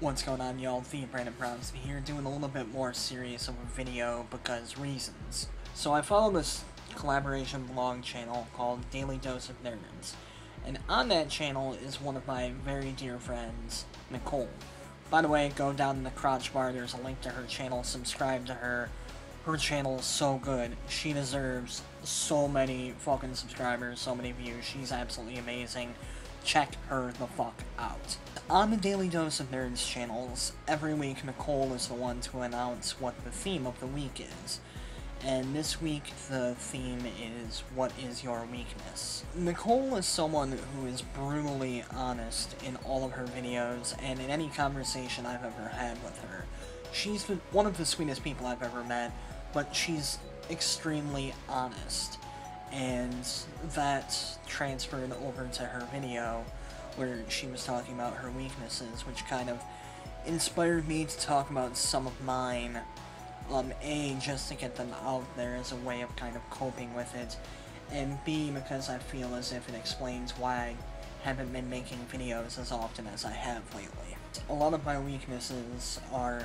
What's going on, y'all? TheBrandonBrownson here, doing a little bit more serious of a video because reasons. So I follow this collaboration blog channel called Daily Dose of Nerds, and on that channel is one of my very dear friends, Nicole. By the way, go down in the crotch bar, there's a link to her channel, subscribe to her. Her channel is so good. She deserves so many fucking subscribers, so many views. She's absolutely amazing. Check her the fuck out. On the Daily Dose of Nerds channels, every week Nicole is the one to announce what the theme of the week is. And this week the theme is, what is your weakness? Nicole is someone who is brutally honest in all of her videos and in any conversation I've ever had with her. She's one of the sweetest people I've ever met, but she's extremely honest. And that transferred over to her video where she was talking about her weaknesses, which kind of inspired me to talk about some of mine. A, just to get them out there as a way of kind of coping with it, and B, because I feel as if it explains why I haven't been making videos as often as I have lately. A lot of my weaknesses are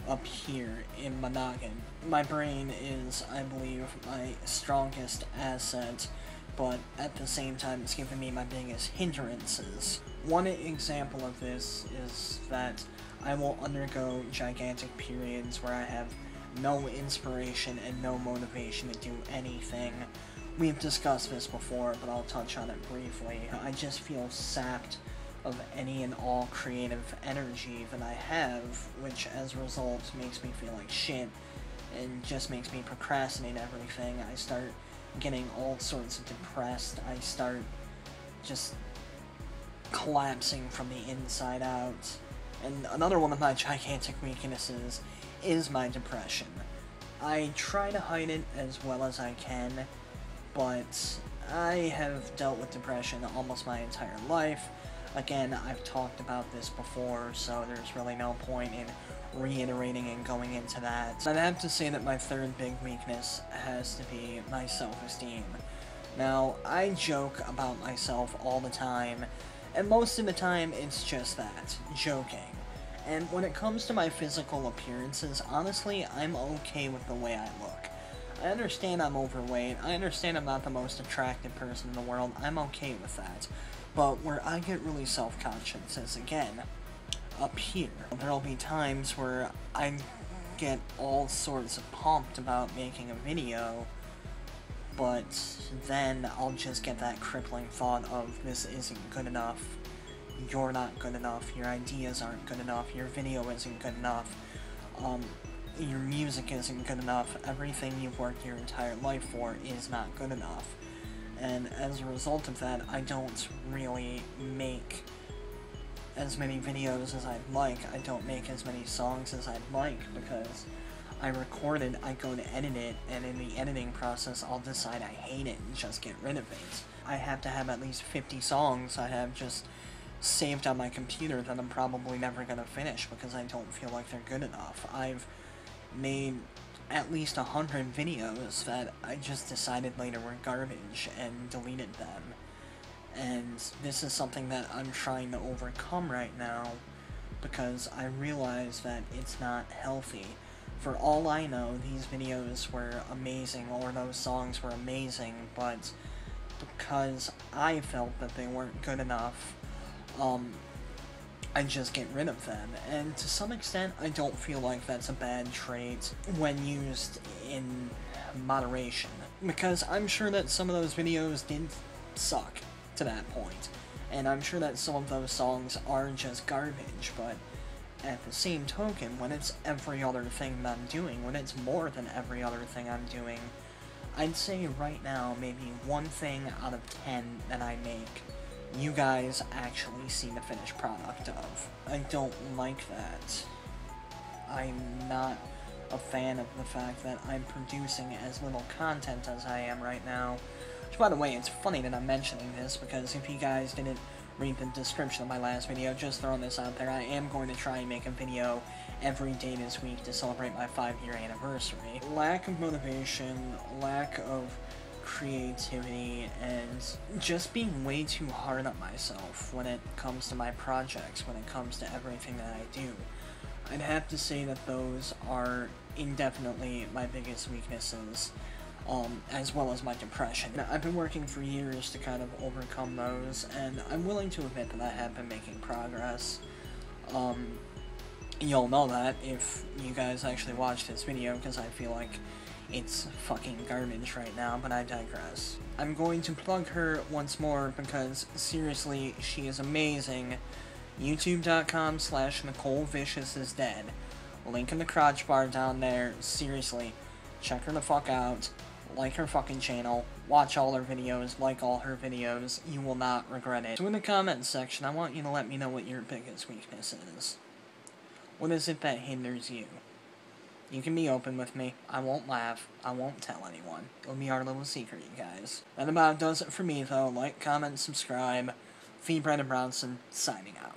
up here in my noggin. My brain is, I believe, my strongest asset, but at the same time it's given me my biggest hindrances. One example of this is that I will undergo gigantic periods where I have no inspiration and no motivation to do anything. We've discussed this before, but I'll touch on it briefly. I just feel sapped of any and all creative energy that I have, which as a result makes me feel like shit and just makes me procrastinate everything. I start getting all sorts of depressed. I start just collapsing from the inside out. And another one of my gigantic weaknesses is my depression. I try to hide it as well as I can, but I have dealt with depression almost my entire life. Again, I've talked about this before, so there's really no point in reiterating and going into that. I'd have to say that my third big weakness has to be my self-esteem. Now, I joke about myself all the time, and most of the time it's just that, joking. And when it comes to my physical appearances, honestly, I'm okay with the way I look. I understand I'm overweight, I understand I'm not the most attractive person in the world, I'm okay with that. But where I get really self-conscious is, again, up here. There'll be times where I get all sorts of pumped about making a video, but then I'll just get that crippling thought of, this isn't good enough. You're not good enough, your ideas aren't good enough, your video isn't good enough, your music isn't good enough, everything you've worked your entire life for is not good enough. And as a result of that, I don't really make as many videos as I'd like, I don't make as many songs as I'd like, because I record it, I go to edit it, and in the editing process I'll decide I hate it and just get rid of it. I have to have at least 50 songs I have just saved on my computer that I'm probably never going to finish because I don't feel like they're good enough. I've made at least 100 videos that I just decided later were garbage and deleted them. And this is something that I'm trying to overcome right now because I realize that it's not healthy. For all I know, these videos were amazing, or those songs were amazing, but because I felt that they weren't good enough, I just get rid of them, and to some extent I don't feel like that's a bad trait when used in moderation, because I'm sure that some of those videos did suck to that point, and I'm sure that some of those songs are just garbage, but at the same token, when it's every other thing that I'm doing, when it's more than every other thing I'm doing, I'd say right now maybe one thing out of 10 that I make you guys actually see the finished product of. I don't like that. I'm not a fan of the fact that I'm producing as little content as I am right now. Which, by the way, it's funny that I'm mentioning this, because if you guys didn't read the description of my last video, just throwing this out there, I am going to try and make a video every day this week to celebrate my 5-year anniversary. Lack of motivation, lack of creativity and just being way too hard on myself when it comes to my projects, when it comes to everything that I do. I'd have to say that those are indefinitely my biggest weaknesses, as well as my depression. Now, I've been working for years to kind of overcome those, and I'm willing to admit that I have been making progress. You'll know that if you guys actually watch this video, because I feel like it's fucking garbage right now, but I digress. I'm going to plug her once more because, seriously, she is amazing. youtube.com/NicoleViciousIsDead. Link in the crotch bar down there. Seriously, check her the fuck out. Like her fucking channel. Watch all her videos. Like all her videos. You will not regret it. So in the comments section, I want you to let me know what your biggest weakness is. What is it that hinders you? You can be open with me. I won't laugh. I won't tell anyone. It'll be our little secret, you guys. That about does it for me, though. Like, comment, subscribe. THEBrandonBrownson, signing out.